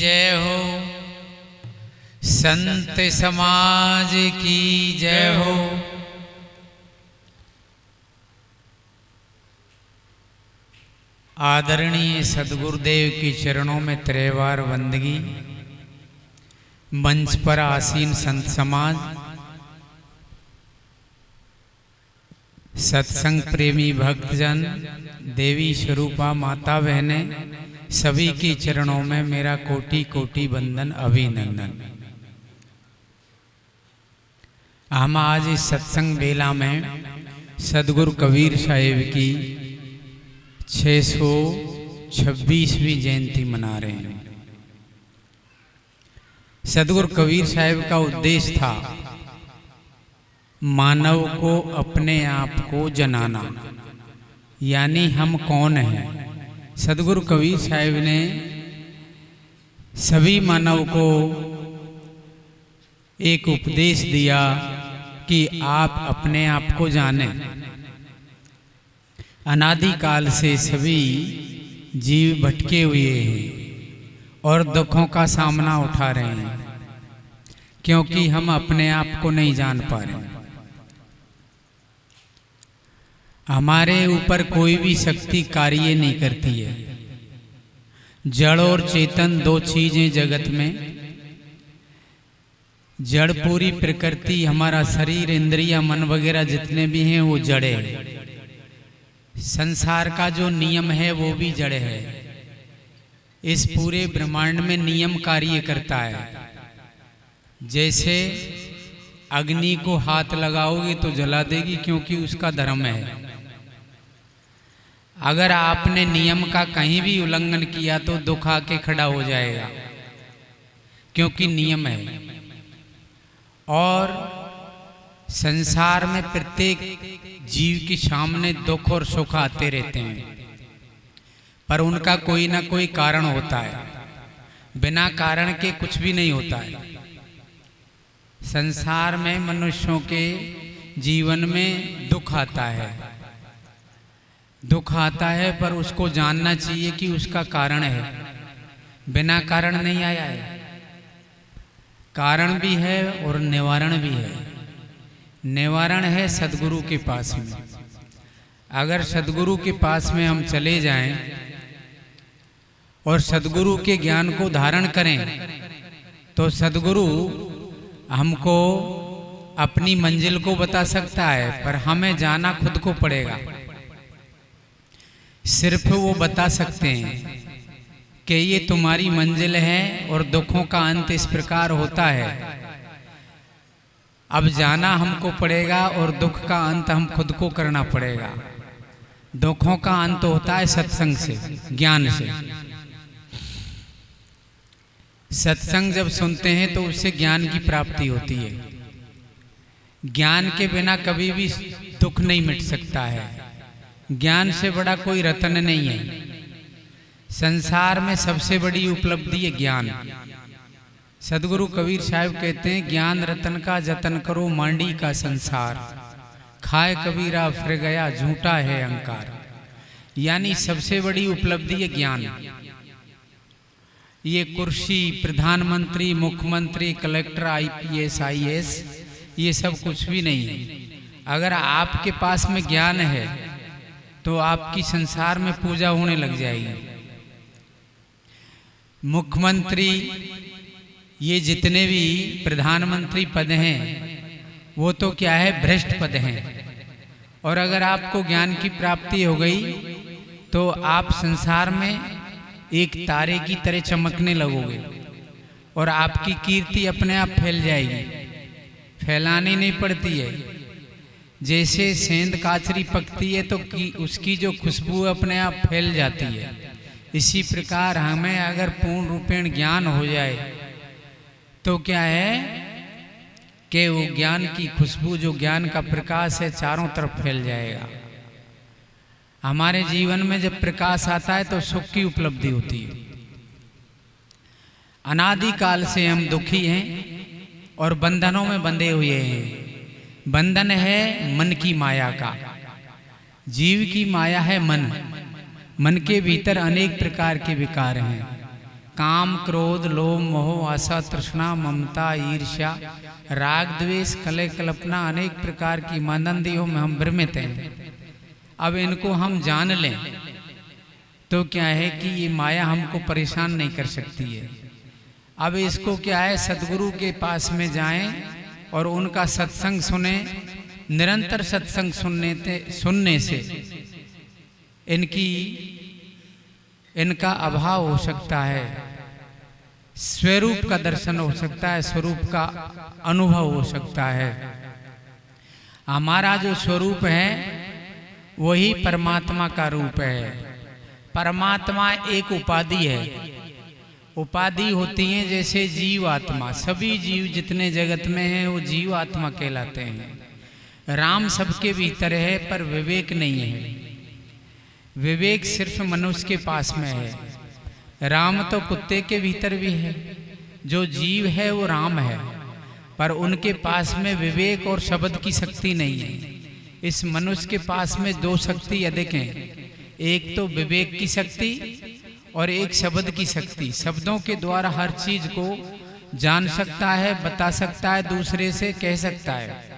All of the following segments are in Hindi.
जय हो, संत समाज की जय हो। आदरणीय सदगुरुदेव के चरणों में त्रिवार वंदगी। मंच पर आसीन संत समाज, सत्संग प्रेमी भक्तजन, देवी स्वरूपा माता बहनें, सभी के चरणों में मेरा कोटि कोटि वंदन अभिनंदन। हम आज इस सत्संग बेला में सदगुरु कबीर साहिब की 626वीं जयंती मना रहे हैं। सदगुरु कबीर साहिब का उद्देश्य था मानव को अपने आप को जनाना, यानी हम कौन हैं। सदगुरु कबीर साहिब ने सभी मानव को एक उपदेश दिया कि आप अपने आप को जानें। अनादिकाल से सभी जीव भटके हुए हैं और दुखों का सामना उठा रहे हैं, क्योंकि हम अपने आप को नहीं जान पा रहे। हमारे ऊपर कोई भी शक्ति कार्य नहीं करती है। जड़ और चेतन दो चीजें जगत में। जड़ पूरी प्रकृति, हमारा शरीर, इंद्रिया, मन वगैरह जितने भी हैं वो जड़ है। संसार का जो नियम है वो भी जड़ है। इस पूरे ब्रह्मांड में नियम कार्य करता है। जैसे अग्नि को हाथ लगाओगे तो जला देगी, क्योंकि उसका धर्म है। अगर आपने नियम का कहीं भी उल्लंघन किया तो दुख आके खड़ा हो जाएगा, क्योंकि नियम है। और संसार में प्रत्येक जीव के सामने दुख और सुख आते रहते हैं, पर उनका कोई ना कोई कारण होता है। बिना कारण के कुछ भी नहीं होता है। संसार में मनुष्यों के जीवन में दुख आता है। दुख आता है, पर उसको जानना चाहिए कि उसका कारण है। बिना कारण नहीं आया है। कारण भी है और निवारण भी है। निवारण है सदगुरु के पास में। अगर सदगुरु के पास में हम चले जाएं और सदगुरु के ज्ञान को धारण करें, तो सदगुरु हमको अपनी मंजिल को बता सकता है, पर हमें जाना खुद को पड़ेगा। सिर्फ वो बता सकते हैं कि ये तुम्हारी मंजिल है और दुखों का अंत इस प्रकार होता है। अब जाना हमको पड़ेगा और दुख का अंत हम खुद को करना पड़ेगा। दुखों का अंत होता है सत्संग से, ज्ञान से। सत्संग जब सुनते हैं तो उससे ज्ञान की प्राप्ति होती है। ज्ञान के बिना कभी भी दुख नहीं मिट सकता है। ज्ञान से बड़ा कोई रत्न नहीं है। संसार में सबसे बड़ी उपलब्धि है ज्ञान। सदगुरु कबीर साहिब कहते हैं, ज्ञान रतन का जतन करो मांडी का संसार, खाए कबीरा फिर गया झूठा है अहंकार। यानी सबसे बड़ी उपलब्धि है ज्ञान। ये कुर्सी, प्रधानमंत्री, मुख्यमंत्री, कलेक्टर, IPS, IAS, ये सब कुछ भी नहीं है। अगर आपके पास में ज्ञान है तो आपकी संसार में पूजा होने लग जाएगी। मुख्यमंत्री, ये जितने भी प्रधानमंत्री पद हैं वो तो क्या है, भ्रष्ट पद हैं। और अगर आपको ज्ञान की प्राप्ति हो गई तो आप संसार में एक तारे की तरह चमकने लगोगे और आपकी कीर्ति अपने आप फैल जाएगी। फैलानी नहीं पड़ती है। जैसे सेंध काचरी पकती है तो उसकी जो खुशबू अपने आप फैल जाती है। इसी प्रकार हमें अगर पूर्ण रूपेण ज्ञान हो जाए तो क्या है कि वो ज्ञान की खुशबू, जो ज्ञान का प्रकाश है, चारों तरफ फैल जाएगा। हमारे जीवन में जब प्रकाश आता है तो सुख की उपलब्धि होती है। अनादिकाल से हम दुखी हैं और बंधनों में बंधे हुए हैं। बंधन है मन की माया का। जीव की माया है मन। मन के भीतर अनेक प्रकार के विकार हैं। काम, क्रोध, लोभ, मोह, आशा, तृष्णा, ममता, ईर्ष्या, राग, द्वेष, कलह, कल्पना, अनेक प्रकार की मानंदियों में हम भ्रमित हैं। अब इनको हम जान लें तो क्या है कि ये माया हमको परेशान नहीं कर सकती है। अब इसको क्या है, सदगुरु के पास में जाएं और उनका सत्संग सुने। निरंतर सत्संग सुनने से इनका अभाव हो सकता है, स्वरूप का दर्शन हो सकता है, स्वरूप का अनुभव हो सकता है। हमारा जो स्वरूप है वही परमात्मा का रूप है। परमात्मा एक उपाधि है। उपाधि होती है जैसे जीव आत्मा, सभी जीव जितने जगत में हैं वो जीव आत्मा कहलाते हैं। राम सबके भीतर है पर विवेक नहीं है। विवेक सिर्फ मनुष्य के पास में है। राम तो कुत्ते के भीतर भी है। जो जीव है वो राम है, पर उनके पास में विवेक और शब्द की शक्ति नहीं है। इस मनुष्य के पास में दो शक्ति अधिक हैं, एक तो विवेक की शक्ति और एक शब्द की शक्ति। शब्दों के द्वारा हर चीज को जान सकता है, बता सकता है, दूसरे से कह सकता है,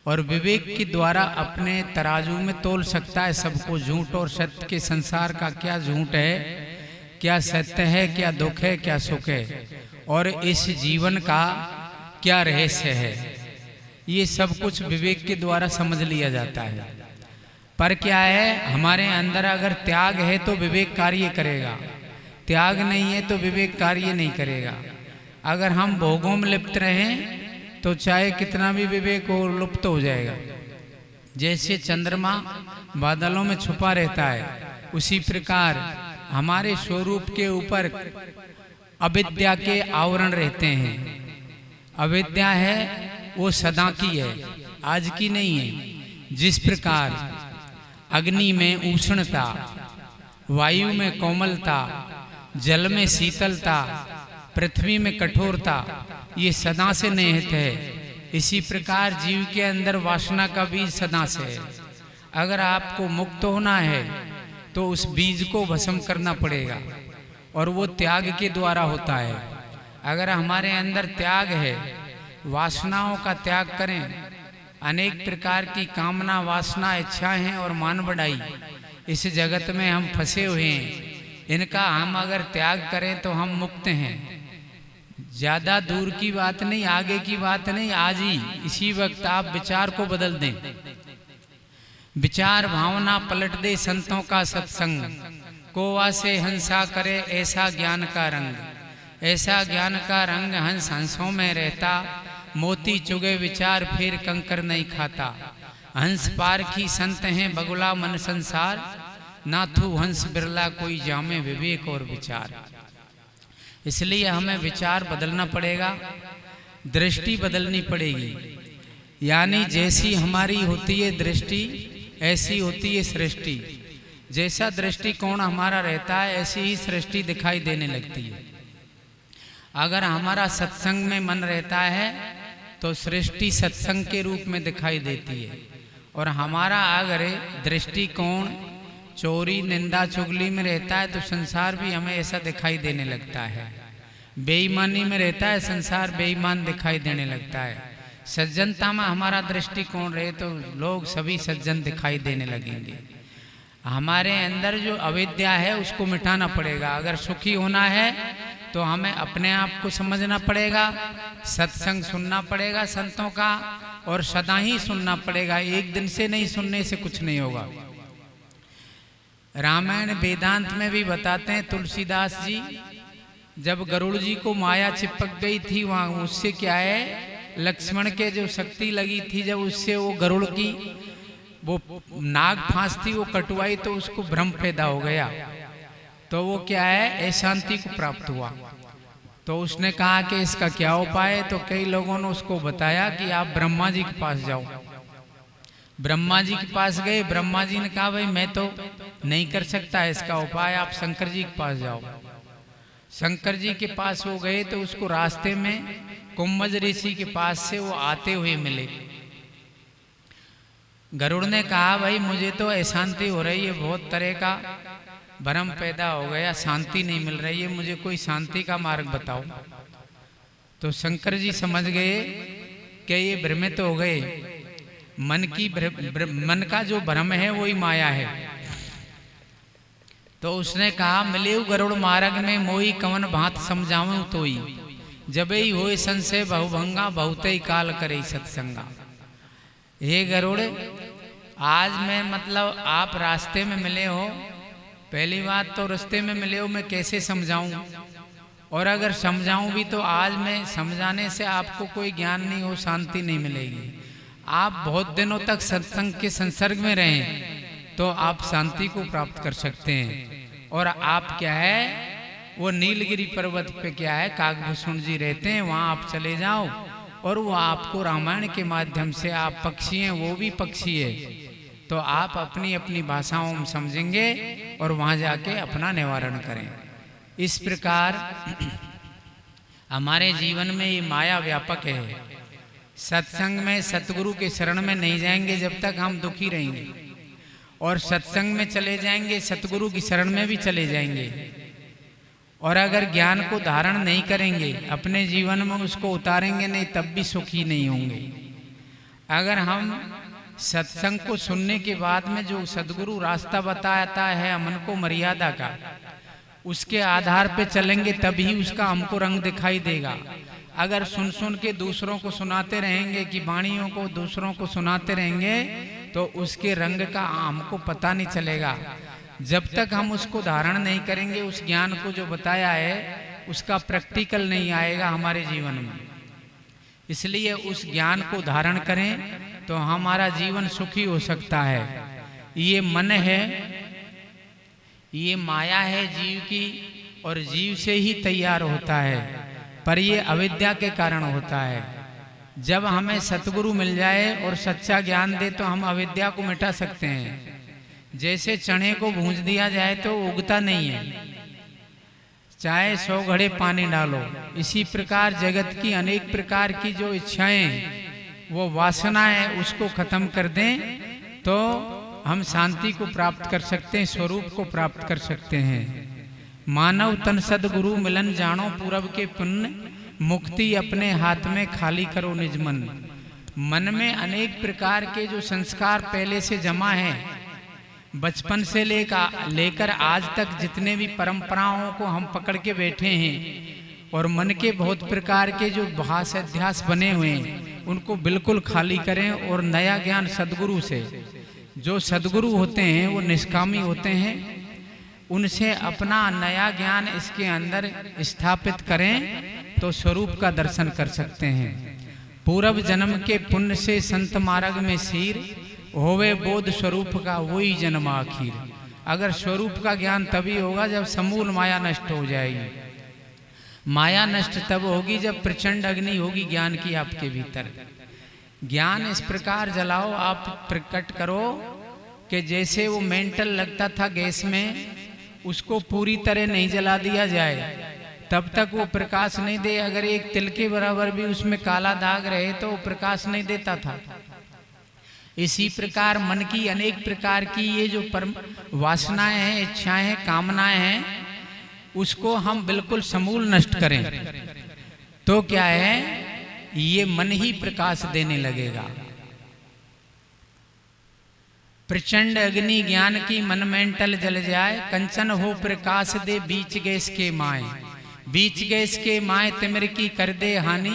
और विवेक के द्वारा अपने तराजू में तोल सकता है सबको। झूठ और सत्य के संसार का क्या झूठ है, क्या सत्य है, क्या दुख है, क्या सुख है, और इस जीवन का क्या रहस्य है, ये सब कुछ विवेक के द्वारा समझ लिया जाता है। पर क्या है, हमारे अंदर अगर त्याग है तो विवेक कार्य करेगा, त्याग नहीं है तो विवेक कार्य नहीं करेगा। अगर हम भोगों में लिप्त रहें तो चाहे कितना भी विवेक हो, लुप्त हो जाएगा। जैसे चंद्रमा बादलों में छुपा रहता है, उसी प्रकार हमारे स्वरूप के ऊपर अविद्या के आवरण रहते हैं। अविद्या है वो सदा की है, आज की नहीं है। जिस प्रकार अग्नि में उष्णता, वायु में कोमलता, जल में शीतलता, पृथ्वी में कठोरता, ये सदा से निहित है। इसी प्रकार जीव के अंदर वासना का बीज सदा से है। अगर आपको मुक्त होना है तो उस बीज को भस्म करना पड़ेगा, और वो त्याग के द्वारा होता है। अगर हमारे अंदर त्याग है, वासनाओं का त्याग करें, अनेक प्रकार की कामना, वासना, इच्छाएं हैं और मान बढ़ाई, इस जगत में हम फंसे हुए हैं। इनका हम अगर त्याग करें तो हम मुक्त हैं। ज्यादा दूर की बात नहीं, आगे की बात नहीं, आज ही इसी वक्त आप विचार को बदल दें। विचार भावना पलट दे संतों का सत्संग, कोवा से हंसा करे ऐसा ज्ञान का रंग। ऐसा ज्ञान का रंग हंस हंसों में रहता, मोती चुगे विचार फिर कंकर नहीं खाता। हंस पारखी संत हैं बगुला मन संसार, नाथू हंस बिरला कोई जामे विवेक और विचार। इसलिए हमें विचार बदलना पड़ेगा, दृष्टि बदलनी पड़ेगी। यानी जैसी हमारी होती है दृष्टि, ऐसी होती है सृष्टि। जैसा दृष्टिकोण हमारा रहता है ऐसी ही सृष्टि दिखाई देने लगती है। अगर हमारा सत्संग में मन रहता है तो सृष्टि सत्संग के रूप में दिखाई देती है, और हमारा अगर दृष्टिकोण चोरी, निंदा, चुगली में रहता है तो संसार भी हमें ऐसा दिखाई देने लगता है। बेईमानी में रहता है संसार बेईमान दिखाई देने लगता है। सज्जनता में हमारा दृष्टिकोण रहे तो लोग सभी सज्जन दिखाई देने लगेंगे। हमारे अंदर जो अविद्या है उसको मिटाना पड़ेगा। अगर सुखी होना है तो हमें अपने आप को समझना पड़ेगा, सत्संग सुनना पड़ेगा संतों का, और सदा ही सुनना पड़ेगा। एक दिन से नहीं, सुनने से कुछ नहीं होगा। रामायण वेदांत में भी बताते हैं, तुलसीदास जी जब गरुड़ जी को माया चिपक गई थी वहां, उससे क्या है, लक्ष्मण के जो शक्ति लगी थी, जब उससे वो गरुड़ की वो नाग फांस थी वो कटवाई तो उसको भ्रम पैदा हो गया, तो वो क्या है, अशांति को प्राप्त हुआ। तो उसने कहा कि इसका क्या उपाय है, तो कई लोगों ने उसको बताया कि आप ब्रह्मा जी के पास जाओ। ब्रह्मा जी के पास गए, ब्रह्मा जी ने कहा भाई मैं तो नहीं कर सकता इसका उपाय, आप शंकर जी के पास जाओ। शंकर जी के पास वो गए तो उसको रास्ते में कुंभज ऋषि के पास से वो आते हुए मिले। गरुड़ ने कहा भाई मुझे तो अशांति हो रही है बहुत तरह का, भ्रम पैदा हो गया, शांति नहीं मिल रही है, मुझे कोई शांति का मार्ग बताओ। तो शंकर जी समझ गए कि ये भ्रमित हो गए, मन का जो भ्रम है वही माया है। तो उसने कहा, मिलेऊ गरुड़ मार्ग में मोई कवन भांत समझाऊं तोई, जबे ही होए संशय बहुभंगा बहुते ही काल करे सत्संगा। हे गरुड़, आज मैं मतलब आप रास्ते में मिले हो, पहली बात तो रास्ते में मिले हो, मैं कैसे समझाऊं, और अगर समझाऊं भी तो आज मैं समझाने से आपको कोई ज्ञान नहीं हो, शांति नहीं मिलेगी। आप बहुत दिनों तक सत्संग के संसर्ग में रहें तो आप शांति को प्राप्त कर सकते हैं। और आप क्या है, वो नीलगिरी पर्वत पे क्या है, काकभूषण जी रहते हैं, वहाँ आप चले जाओ और वो आपको रामायण के माध्यम से, आप पक्षी हैं वो भी पक्षी है, तो आप अपनी अपनी भाषाओं में समझेंगे और वहाँ जाके अपना निवारण करें। इस प्रकार हमारे जीवन में ये माया व्यापक है। सत्संग में सतगुरु के शरण में नहीं जाएंगे जब तक हम दुखी रहेंगे, और सत्संग में चले जाएंगे सतगुरु की शरण में भी चले जाएंगे, और अगर ज्ञान को धारण नहीं करेंगे, अपने जीवन में उसको उतारेंगे नहीं, तब भी सुखी नहीं होंगे। अगर हम सत्संग को सुनने के बाद में जो सदगुरु रास्ता बताता है हमन को मर्यादा का, उसके आधार पे चलेंगे तभी उसका हमको रंग दिखाई देगा। अगर सुन सुन के दूसरों को सुनाते रहेंगे कि वाणियों को दूसरों को सुनाते रहेंगे तो उसके रंग का हमको पता नहीं चलेगा। जब तक हम उसको धारण नहीं करेंगे, उस ज्ञान को जो बताया है उसका प्रैक्टिकल नहीं आएगा हमारे जीवन में। इसलिए उस ज्ञान को धारण करें तो हमारा जीवन सुखी हो सकता है। ये मन है, ये माया है जीव की, और जीव से ही तैयार होता है, पर ये अविद्या के कारण होता है। जब हमें सतगुरु मिल जाए और सच्चा ज्ञान दे तो हम अविद्या को मिटा सकते हैं। जैसे चने को भूंज दिया जाए तो उगता नहीं है, चाहे 100 घड़े पानी डालो। इसी प्रकार जगत की अनेक प्रकार की जो इच्छाएं, वो वासना है, उसको खत्म कर दें तो हम शांति को प्राप्त कर सकते हैं, स्वरूप को प्राप्त कर सकते हैं। मानव तन सदगुरु मिलन जानो पूरब के पुण्य, मुक्ति अपने हाथ में खाली करो निज मन। मन में अनेक प्रकार के जो संस्कार पहले से जमा हैं, बचपन से लेकर आज तक जितने भी परंपराओं को हम पकड़ के बैठे हैं, और मन के बहुत प्रकार के जो भाष अध्यास बने हुए हैं, उनको बिल्कुल खाली करें और नया ज्ञान सदगुरु से, जो सदगुरु होते हैं वो निष्कामी होते हैं, उनसे अपना नया ज्ञान इसके अंदर स्थापित करें तो स्वरूप का दर्शन कर सकते हैं। पूर्व जन्म के पुण्य से संत मार्ग में सिर, होवे बोध स्वरूप का वही जन्म आखिर। अगर स्वरूप का ज्ञान तभी होगा जब समूल माया नष्ट हो जाएगी। माया नष्ट तब होगी जब प्रचंड अग्नि होगी ज्ञान की आपके भीतर। ज्ञान इस प्रकार जलाओ, आप प्रकट करो कि जैसे वो मेंटल लगता था गैस में, उसको पूरी तरह नहीं जला दिया जाए तब तक वो प्रकाश नहीं दे। अगर एक तिल के बराबर भी उसमें काला दाग रहे तो वो प्रकाश नहीं देता था। इसी प्रकार मन की अनेक प्रकार की ये जो वासनाएं हैं, इच्छाएं हैं, कामनाएं हैं, उसको हम बिल्कुल समूल नष्ट करें तो क्या है, ये मन ही प्रकाश देने लगेगा। प्रचंड अग्नि ज्ञान की मन मेंटल जल जाए, कंचन हो प्रकाश दे बीच गैस के माए। बीच गैस के माए तिमिर की कर दे हानि,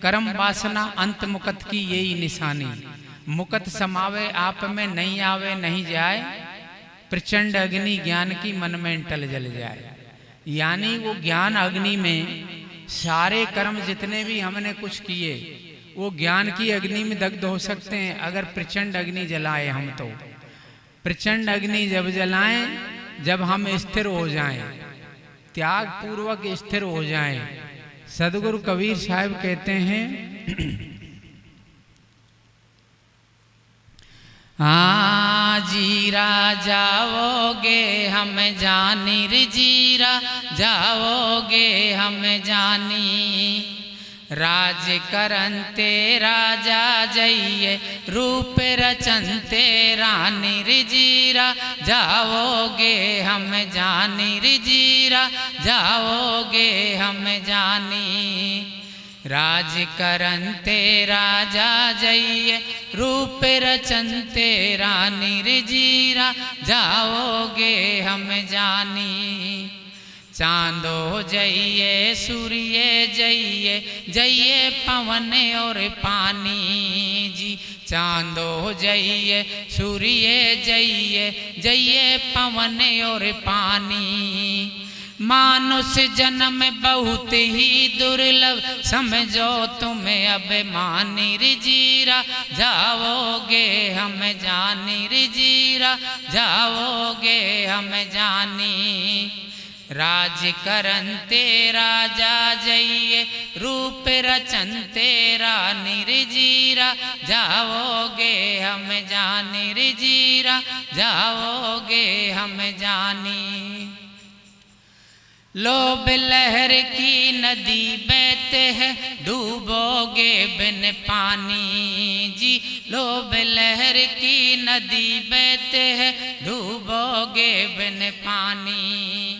कर्म वासना अंत मुकत की यही निशानी। मुकत समावे आप में नहीं आवे नहीं जाए, प्रचंड अग्नि ज्ञान की मन मेंटल जल जाए। यानी वो ज्ञान अग्नि में सारे कर्म जितने भी हमने कुछ किए वो ज्ञान की अग्नि में दग्ध हो सकते हैं अगर प्रचंड अग्नि जलाए हम। तो प्रचंड अग्नि जब जलाएं, जब हम स्थिर हो जाएं, त्याग पूर्वक स्थिर हो जाएं। सदगुरु कबीर साहब कहते हैं, हाँ जीरा जाओगे हम जानी रे, जीरा जाओगे हम जानी। राज करंते राजा जइए रूप रचनते रानी रिजीरा जाओगे हम जानी रिजीरा जाओगे हम जानी। राज करंते राजा जइए रूप रचनते रानी रिजीरा जाओगे हम जानी। चांदो जइए सूर्य जइए जइए पवन और पानी जी। चांदो जइए सूर्य जइए जइए पवन और पानी। मानुष जन्म बहुत ही दुर्लभ समझो तुम्हें अभिमानी रिजीरा जाओगे हम जानी रिजीरा जाओगे हम जानी। राज करंते राजा जइए रूप रचनते रानी रिजीरा जाओगे हम जानी रिजीरा जाओगे हम जानी। लोभ लहर की नदी बहते हैं डूबोगे बिन पानी जी। लोभ लहर की नदी बहते हैं डूबोगे बिन पानी।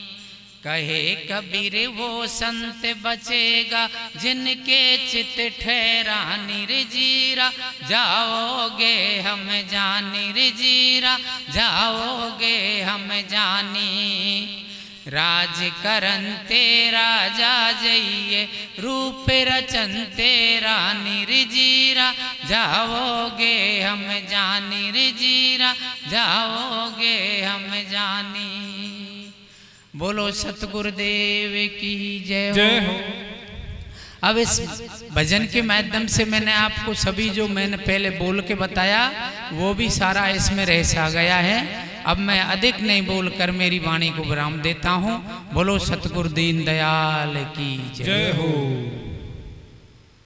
कहे कबीर वो संत बचेगा जिनके चित ठहरा निर्जीरा जाओगे हम जानी रिजीरा जाओगे हम जानी। राज करंते राजा जइए रूप रचनते रानी रिजीरा जाओगे हम जानी रिजीरा जाओगे हम जानी। बोलो सतगुरुदेव की जय हो। अब इस भजन के माध्यम से मैंने आपको सभी जो मैंने पहले बोल के बताया वो भी सारा इसमें रह सा गया है। अब मैं अधिक नहीं बोलकर मेरी वाणी को विराम देता हूँ। बोलो सतगुरु दीन दयाल की जय हो।